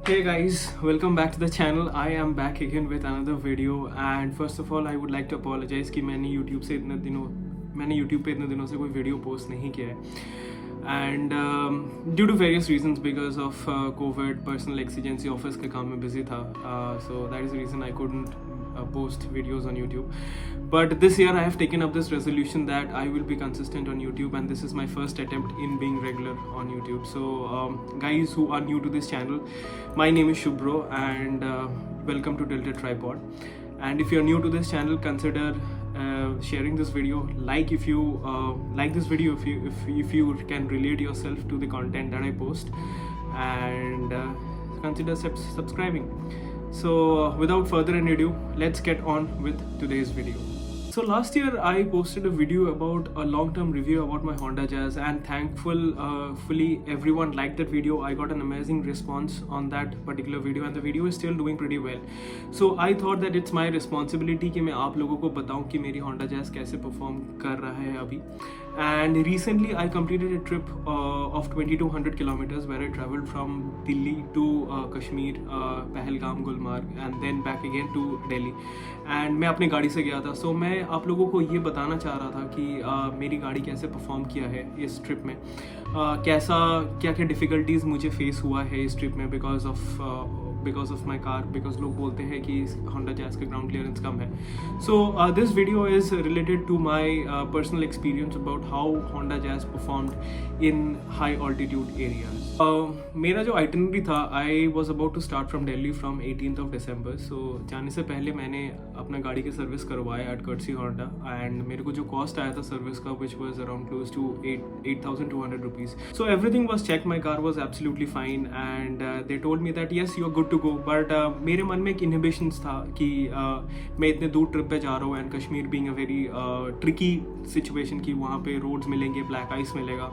Hey guys, welcome back to the channel. I am back again with another video and first of all I would like to apologize कि मैंने YouTube पे इतने दिनों से कोई video post नहीं किया है and due to various reasons because of COVID, personal exigency, office के काम में busy था, so that is the reason I couldn't post videos on YouTube. But this year I have taken up this resolution that I will be consistent on YouTube and this is my first attempt in being regular on YouTube. So guys who are new to this channel, my name is Shubro and welcome to Delta Tripod. And if you're new to this channel, consider sharing this video. Like if you like this video, if you can relate yourself to the content that I post, and consider subscribing. So without further ado, let's get on with today's video. So last year I posted a video about a long-term review about my Honda Jazz and thankfully everyone liked that video. I got an amazing response on that particular video and the video is still doing pretty well. So I thought that it's my responsibility कि मैं आप लोगों को बताऊं कि मेरी Honda Jazz कैसे perform कर रहा है अभी. And recently I completed a trip of 2200 kilometers where I traveled from Delhi to Kashmir, Pahalgam, Gulmarg and then back again to Delhi. And मैं अपनी गाड़ी से गया था. So मैं आप लोगों को ये बताना चाह रहा था कि मेरी गाड़ी कैसे परफॉर्म किया है इस ट्रिप में, क्या क्या डिफ़िकल्टीज़ मुझे फेस हुआ है इस ट्रिप में because of my car, because लोग बोलते हैं कि होंडा जैज़ का ग्राउंड क्लियरेंस कम है. So this video is related to my personal experience about how Honda Jazz performed in high altitude areas. मेरा जो आइटनरी था, I was about to start from Delhi from 18th of December. सो जाने से पहले मैंने अपना गाड़ी की सर्विस करवाया एट कर्टसी होंडा एंड मेरे को जो कॉस्ट आया था सर्विस का which was around close to 8,200 rupees. So everything was check, my car was absolutely fine and they told me that yes you are good to go. But मेरे मन में एक इनहिबिशंस था कि मैं इतने दूर ट्रिप पे जा रहा हूँ and Kashmir being a very tricky situation कि वहाँ पे रोड्स मिलेंगे, ब्लैक आइस मिलेगा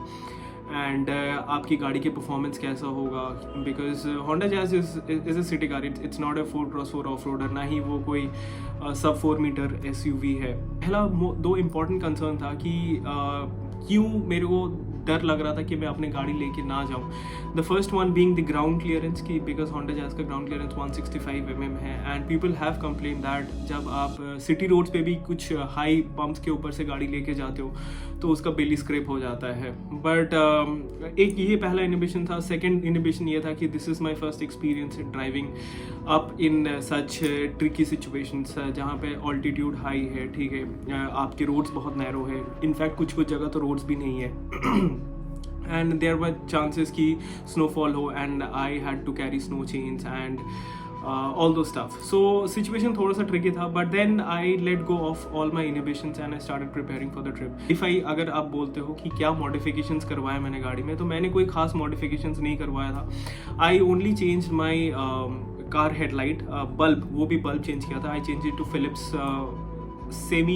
एंड आपकी गाड़ी के परफॉर्मेंस कैसा होगा, because Honda jazz is a city car. It's not a 4x4 off roader, ना ही वो कोई सब 4 मीटर SUV है. पहला दो इम्पॉर्टेंट कंसर्न था कि क्यों मेरे को डर लग रहा था कि मैं अपनी गाड़ी लेके ना जाऊँ. The first one being the ground clearance की, बिकॉज होंडा जैज़ का ग्राउंड क्लियरेंस 165 mm है and people have complain that जब आप सिटी रोड्स पे भी कुछ हाई बम्प्स के ऊपर से गाड़ी लेके जाते हो तो उसका बेली स्क्रैप हो जाता है. बट एक ये पहला इनहिबिशन था. सेकेंड इनहिबिशन ये था कि this is my first experience in driving up in such tricky situations जहाँ पे ऑल्टीट्यूड हाई है, ठीक है, आपके रोड्स बहुत नैरो है, इनफैक्ट कुछ जगह तो रोड्स भी नहीं है and there were chances कि snowfall हो and I had to carry snow chains and all those stuff. So situation थोड़ा सा tricky था, but then I let go of all my inhibitions and I started preparing for the trip. If I अगर आप बोलते हो कि क्या modifications करवाया मैंने गाड़ी में, तो मैंने कोई खास modifications नहीं करवाया था. I only changed my car headlight bulb, वो भी bulb change किया था. I changed it to Philips semi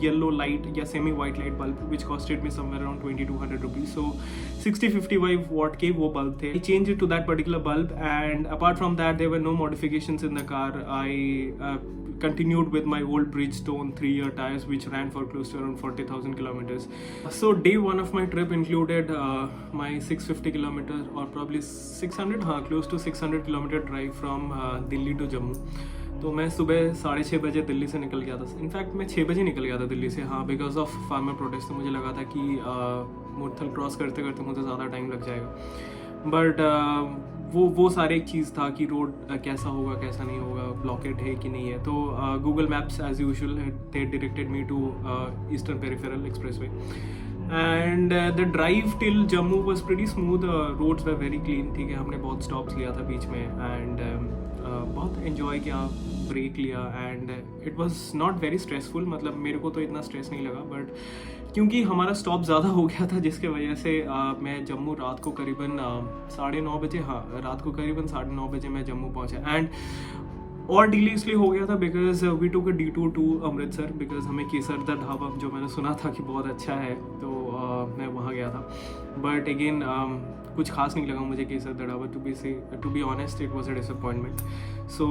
yellow light या semi white light bulb which costed me somewhere around 2200 rupees. So 60-55 watt के वो bulb थे. I changed it to that particular bulb and apart from that there were no modifications in the car. I continued with my old Bridgestone 3-year tires which ran for close to around 40,000 kilometers. So day one of my trip included my 650 kilometer or probably 600, close to 600 kilometer drive from Delhi to Jammu. तो मैं सुबह 6:30 बजे दिल्ली से निकल गया था. In fact मैं 6 बजे निकल गया था दिल्ली से, बिकॉज ऑफ फार्मर प्रोटेस्ट. तो मुझे लगा था कि मुरथल क्रॉस करते करते मुझे ज़्यादा टाइम लग जाएगा. बट वो सारे एक चीज़ था कि रोड कैसा होगा कैसा नहीं होगा, ब्लॉकेड है कि नहीं है. तो Google Maps as usual they directed me to Eastern Peripheral Expressway and the drive till Jammu was pretty smooth. Roads were very clean, ठीक है. हमने बहुत स्टॉप्स लिया था बीच में एंड बहुत एंजॉय किया, ब्रेक लिया and it was not very stressful. मतलब मेरे को तो इतना स्ट्रेस नहीं लगा, बट क्योंकि हमारा स्टॉप ज़्यादा हो गया था जिसके वजह से मैं जम्मू रात को करीबन 9:30 बजे, रात को करीबन 9:30 बजे मैं जम्मू पहुंचा. एंड और डिले इसलिए हो गया था because we took a detour to Amritsar, because हमें केसर दा ढाबा जो मैंने सुना था कि बहुत अच्छा है, तो मैं वहाँ गया था. बट अगेन कुछ खास नहीं लगा मुझे Kesar Da Dhaba. To be honest it was a disappointment. सो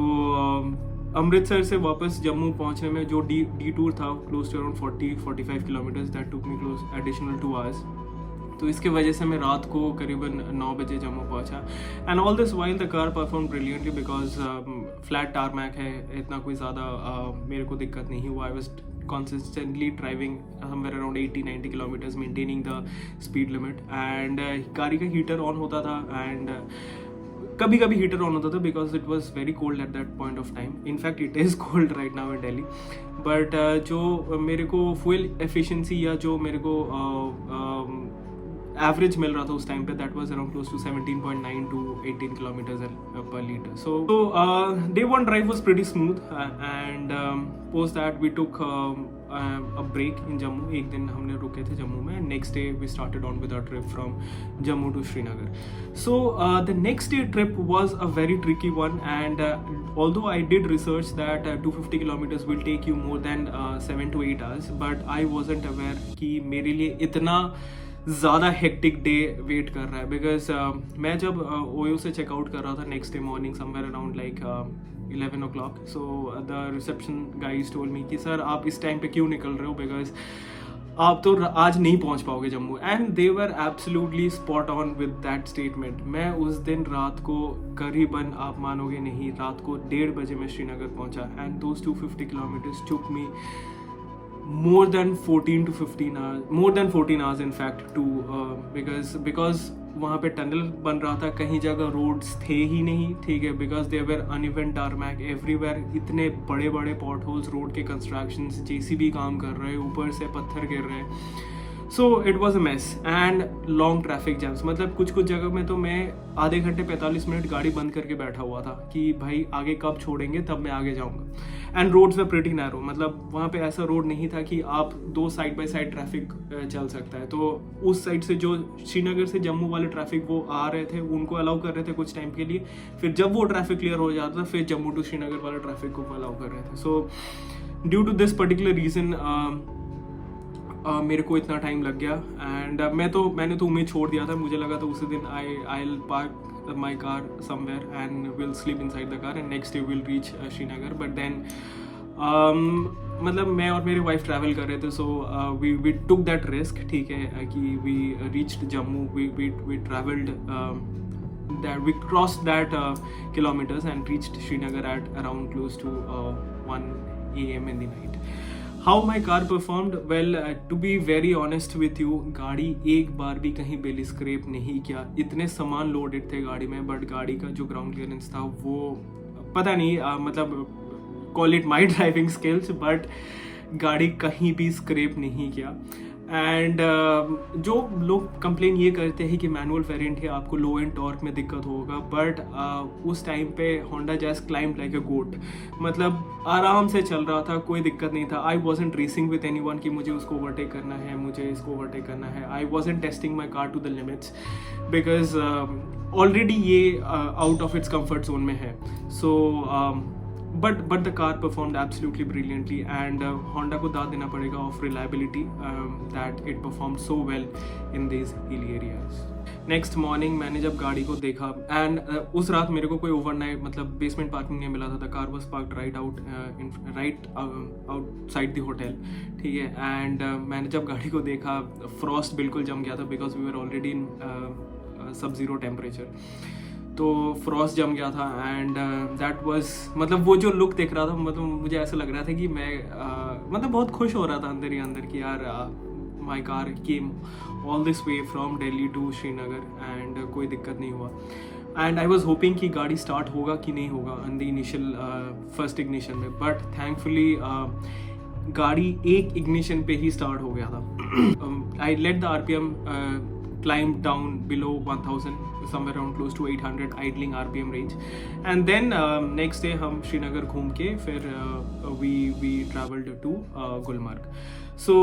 अमृतसर से वापस जम्मू पहुंचने में जो डी टूर था close to around 40-45 kilometres, that took me close additional 2 hours. तो इसके वजह से मैं रात को करीबन 9 बजे जम्मू पहुंचा। And all this while the car perform brilliantly because flat tarmac है, इतना कोई ज़्यादा मेरे को दिक्कत नहीं हुआ। I was consistently driving somewhere around 80-90 kilometers, maintaining the speed limit, and गाड़ी का हीटर ऑन होता था एंड कभी कभी हीटर ऑन होता था because it was very cold at that point of time. In fact it is cold right now in Delhi, but जो मेरे को फ्यूल एफिशिएंसी या जो मेरे को एवरेज मिल रहा था उस टाइम पे, that was around close to 17.9 to 18 kilometers per liter. So day one drive was pretty smooth, and post that we took a break in Jammu. एक दिन हमने रुके थे जम्मू में, and next day we started on with our trip from Jammu to Srinagar. So the next day trip was a very tricky one, and although I did research that 250 kilometers will take you more than 7 to 8 hours, but I wasn't aware कि मेरे लिए इतना ज़्यादा hectic day wait कर रहा है। Because मैं जब ओयो से चेकआउट कर रहा था next day morning somewhere around like 11 o'clock, so the reception guys told me कि सर आप इस टाइम पे क्यों निकल रहे हो, बिकॉज आप तो आज नहीं पहुंच पाओगे Jammu. And they were absolutely spot on with that statement. मैं उस दिन रात को करीबन, आप मानोगे नहीं, रात को 1:30 बजे मैं श्रीनगर पहुंचा, and those 250 kilometers took me more than 14 to 15 hours, more than 14 hours in fact, to because वहाँ पे टनल बन रहा था, कहीं जगह रोड्स थे ही नहीं, ठीक है, because they were uneven tarmac everywhere, इतने बड़े बड़े पॉट होल्स, रोड के कंस्ट्रक्शंस, जेसीबी काम कर रहे हैं, ऊपर से पत्थर गिर रहे हैं। So it was a mess and long traffic jams. मतलब कुछ कुछ जगह में तो मैं आधे घंटे 45 मिनट गाड़ी बंद करके बैठा हुआ था कि भाई आगे कब छोड़ेंगे तब मैं आगे जाऊंगा। And roads were pretty narrow, मतलब वहाँ पे ऐसा रोड नहीं था कि आप दो साइड बाय साइड ट्रैफिक चल सकता है। तो उस साइड से जो श्रीनगर से जम्मू वाले ट्रैफिक वो आ रहे थे, उनको अलाउ कर रहे थे कुछ टाइम के लिए, फिर जब वो ट्रैफिक क्लियर हो जाता फिर जम्मू टू श्रीनगर वाले ट्रैफिक को अलाउ कर रहे थे। So due to this particular reason मेरे को इतना टाइम लग गया। एंड मैंने तो उम्मीद छोड़ दिया था, मुझे लगा था उसी दिन I will park my car somewhere and will sleep inside the car and next day will reach Srinagar. But then मतलब मैं और मेरी वाइफ ट्रैवल कर रहे थे, so we took that risk, ठीक है, कि we reached Jammu, we travelled that we crossed that kilometers and reached Srinagar at around close to 1 a.m. in the night. How my car performed? Well, to be very honest with you, गाड़ी एक बार भी कहीं बेली scrap नहीं किया। इतने सामान loaded थे गाड़ी में, बट गाड़ी का जो ग्राउंड क्लियरेंस था वो पता नहीं, मतलब call it my driving skills, but गाड़ी कहीं भी स्क्रैप नहीं किया। एंड जो लोग कंप्लेन ये करते हैं कि मैनुअल वेरिएंट है, आपको लो एंड टॉर्क में दिक्कत होगा, बट उस टाइम पे Honda Jazz climb like a goat, मतलब आराम से चल रहा था, कोई दिक्कत नहीं था। I wasn't racing with anyone कि मुझे उसको ओवरटेक करना है, मुझे इसको ओवरटेक करना है। I wasn't testing my car to the limits because already ये out of its comfort zone में है। सो but the car performed absolutely brilliantly, and Honda को दाद देना पड़ेगा of reliability, that it performed so well in these hilly areas. Next morning मैंने जब गाड़ी को देखा, एंड उस रात मेरे को कोई ओवरनाइट मतलब बेसमेंट पार्किंग नहीं मिला था, the car was parked right outside the hotel, ठीक है। एंड मैंने जब गाड़ी को देखा, फ्रॉस्ट बिल्कुल जम गया था because we were already in sub zero temperature, तो फ्रॉस्ट जम गया था। एंड दैट वाज, मतलब वो जो लुक देख रहा था, मतलब मुझे ऐसा लग रहा था कि मैं मतलब बहुत खुश हो रहा था अंदर ही अंदर कि यार my car came all this way from Delhi to Srinagar and कोई दिक्कत नहीं हुआ। एंड आई वॉज होपिंग कि गाड़ी स्टार्ट होगा कि नहीं होगा in the initial first ignition में, बट थैंकफुली गाड़ी एक इग्निशन पे ही स्टार्ट हो गया था। I let the RPM climb down below 1000, somewhere around close to 800 idling RPM range, and then next day हम श्रीनगर घूम के फिर we traveled to Gulmarg. So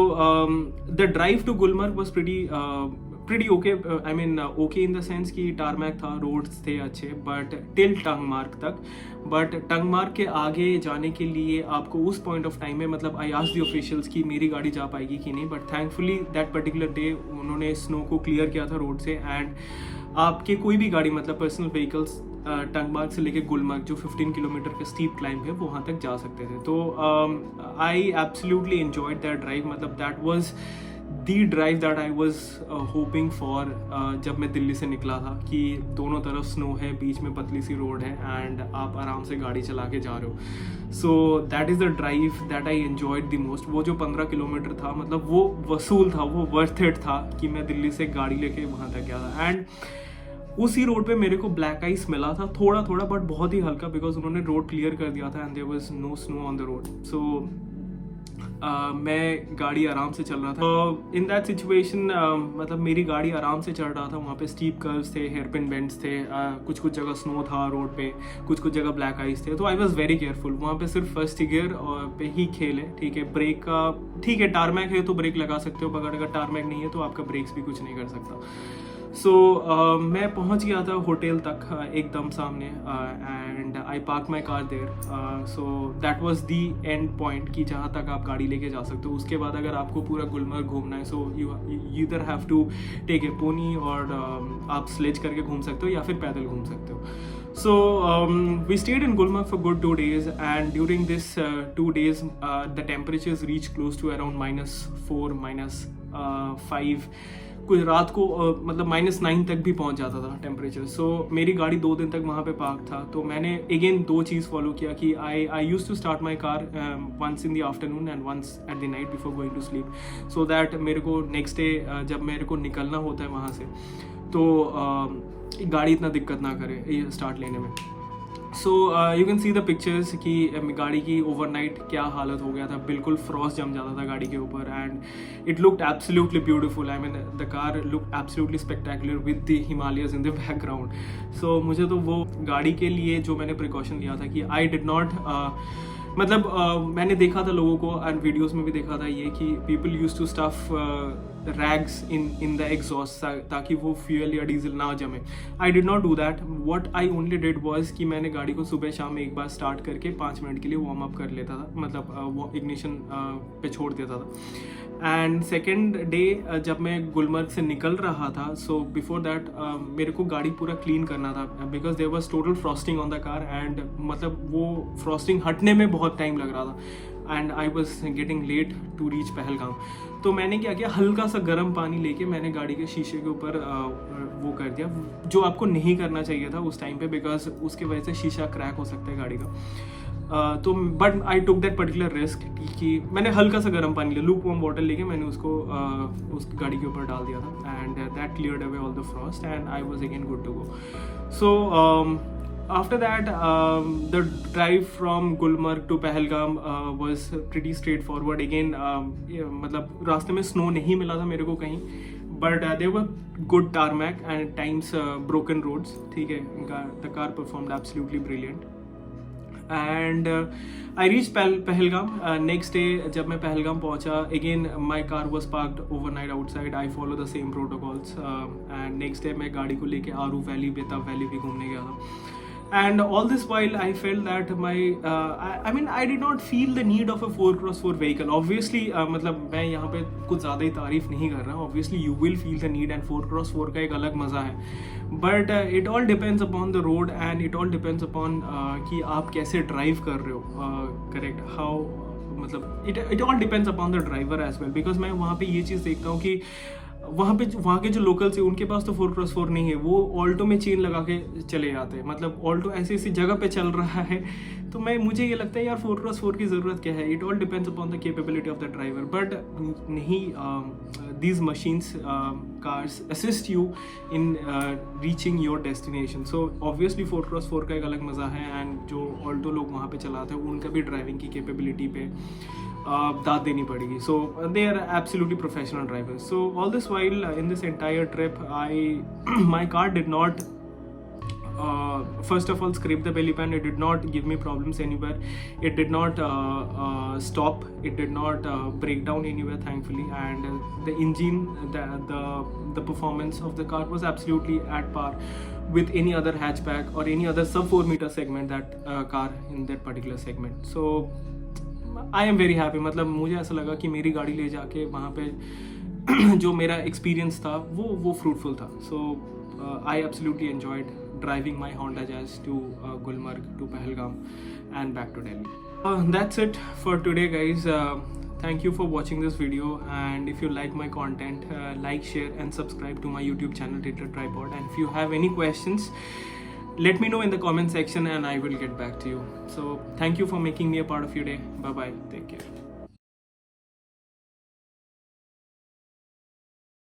the drive to Gulmarg was pretty okay. I mean okay in the sense कि tarmac था, roads थे अच्छे, but till टंगमार्ग तक। But टंगमार्ग के आगे जाने के लिए आपको उस पॉइंट ऑफ टाइम में, मतलब आई आस्क्ड द ऑफिशियल्स कि मेरी गाड़ी जा पाएगी कि नहीं, but thankfully that particular day उन्होंने स्नो को क्लियर किया था रोड से, एंड आपके कोई भी गाड़ी मतलब पर्सनल व्हीकल्स टंगमार्ग से लेके गुलमर्ग जो 15 किलोमीटर का स्टीप क्लाइंब है वहाँ तक जा सकते थे। तो I absolutely enjoyed that drive, मतलब that was the drive that I was hoping for जब मैं दिल्ली से निकला था, कि दोनों तरफ स्नो है, बीच में पतली सी रोड है एंड आप आराम से गाड़ी चला के जा रहे हो. So that is the drive that I enjoyed the most. वो जो 15 किलोमीटर था, मतलब वो वसूल था, वो वर्थ इट था कि मैं दिल्ली से गाड़ी लेके वहाँ तक गया था. एंड उसी रोड पे मेरे को ब्लैक आइस मिला था थोड़ा थोड़ा, बट बहुत ही हल्का, बिकॉज उन्होंने रोड क्लियर कर दिया था and there was no snow on the road. So मैं गाड़ी आराम से चल रहा था. इन दैट सिचुएशन मतलब मेरी गाड़ी आराम से चल रहा था. वहाँ पे स्टीप कर्व्स थे, हेयरपिन बेंड्स थे, कुछ कुछ जगह स्नो था रोड पे, कुछ कुछ जगह ब्लैक आइस थे. तो आई वॉज वेरी केयरफुल. वहाँ पे सिर्फ फर्स्ट गियर पे ही खेल है, ठीक है. ब्रेक का ठीक है, टारमैक है तो ब्रेक लगा सकते हो, अगर टारमैक नहीं है तो आपका ब्रेक्स भी कुछ नहीं कर सकता. सो मैं पहुंच गया था होटल तक एकदम सामने, and I park my car there. So that was the end point कि जहाँ तक आप गाड़ी लेके जा सकते हो. उसके बाद अगर आपको पूरा गुलमर्ग घूमना है, so you either have to take a pony, और आप स्लेज करके घूम सकते हो या फिर पैदल घूम सकते हो. So we stayed in Gulmarg for good 2 days, and during this 2 days the temperatures reached close to around -4, -5. कुछ रात को मतलब -9 तक भी पहुंच जाता था टेम्परेचर. सो मेरी गाड़ी 2 दिन तक वहाँ पे पार्क था. तो मैंने अगेन 2 चीज़ फॉलो किया कि I use to start my car once in the afternoon and once at the night before going to sleep, so that मेरे को नेक्स्ट डे जब मेरे को निकलना होता है वहाँ से, तो गाड़ी इतना दिक्कत ना करे स्टार्ट लेने में. So you can see the pictures कि गाड़ी की ओवरनाइट क्या हालत हो गया था. बिल्कुल फ्रॉस्ट जम जाता था गाड़ी के ऊपर, and it looked absolutely beautiful. I mean the car looked absolutely spectacular with the Himalayas in the background. So मुझे तो वो गाड़ी के लिए जो मैंने प्रिकॉशन लिया था कि आई डिड नॉट मतलब मैंने देखा था लोगों को एंड वीडियोस में भी देखा था ये कि people use to stuff rags in the exhaust ताकि वो फ्यूल या डीजल ना जमे. I did not do that. What I only did was कि मैंने गाड़ी को सुबह शाम एक बार स्टार्ट करके 5 मिनट के लिए वार्म अप कर लेता था, मतलब वो इग्निशन पे छोड़ देता था. एंड सेकेंड डे जब मैं गुलमर्ग से निकल रहा था, सो बिफोर दैट मेरे को गाड़ी पूरा क्लीन करना था, because there was total frosting on the car, and मतलब वो फ्रॉस्टिंग हटने में बहुत टाइम लग रहा था, and I was getting late to reach Pahalgam. तो मैंने क्या किया, हल्का सा गर्म पानी लेके मैंने गाड़ी के शीशे के ऊपर वो कर दिया, जो आपको नहीं करना चाहिए था उस टाइम पे, बिकॉज उसके वजह से शीशा क्रैक हो सकता है गाड़ी का. तो but I took that particular risk कि मैंने हल्का सा गर्म पानी लिया, लूक वार्म वाटर लेके मैंने उसको उस गाड़ी के ऊपर डाल दिया था, and that cleared away all the frost and I was again good to go. So after that the drive from Gulmarg to Pahalgam was pretty straightforward again. मतलब रास्ते में स्नो नहीं मिला था मेरे को कहीं, but there were good tarmac and at times broken roads. ठीक है, the car performed absolutely brilliant. And I reached Pahalgam. Next day जब मैं पहलगाम पहुंचा, again my car was parked overnight outside. I follow the same protocols. And next day मैं गाड़ी को लेके आरू valley, बेताब वैली भी घूमने गया था. And all this while I felt that I mean I did not feel the need of a 4x4 vehicle. Obviously मतलब मैं यहाँ पे कुछ ज़्यादा ही तारीफ नहीं कर रहा. Obviously you will feel the need, and 4x4 का एक अलग मज़ा है. But it all depends upon the road, and it all depends upon कि आप कैसे ड्राइव कर रहे हो. Correct, how मतलब it all depends upon the driver as well, because मैं वहाँ पे ये चीज़ देखता हूँ कि वहाँ के जो लोकल्स है उनके पास तो 4x4 नहीं है, वो ऑल्टो में चेन लगा के चले जाते हैं. मतलब ऑल्टो ऐसी जगह पे चल रहा है, तो मुझे ये लगता है यार 4x4 की ज़रूरत क्या है. It all depends upon the capability of the driver, but नहीं, these machines cars assist you in reaching your destination. So obviously 4x4 का एक अलग मज़ा है, एंड जो ऑल्टो लोग वहाँ पे चलाते हैं उनका भी ड्राइविंग की कैपेबिलिटी पे दाद देनी पड़ेगी. So they are absolutely professional drivers. So all this while in this entire trip my car did not first of all scrape the belly pan. It did not give me problems anywhere. It did not stop. It did not break down anywhere, thankfully. And the engine, the performance of the car was absolutely at par with any other hatchback or any other sub 4 meter segment, that car in that particular segment. So I am very happy. मतलब मुझे ऐसा लगा कि मेरी गाड़ी ले जाके वहाँ पे जो मेरा एक्सपीरियंस था वो फ्रूटफुल था. So I absolutely enjoyed driving my Honda Jazz to Gulmarg, to Pahalgam and back to Delhi. That's it for today, guys. thank you for watching this video, and if you like my content, like, share and subscribe to my YouTube channel Twitter Tripod. And if you have any questions, let me know in the comment section and I will get back to you. So thank you for making me a part of your day. Bye bye, take care.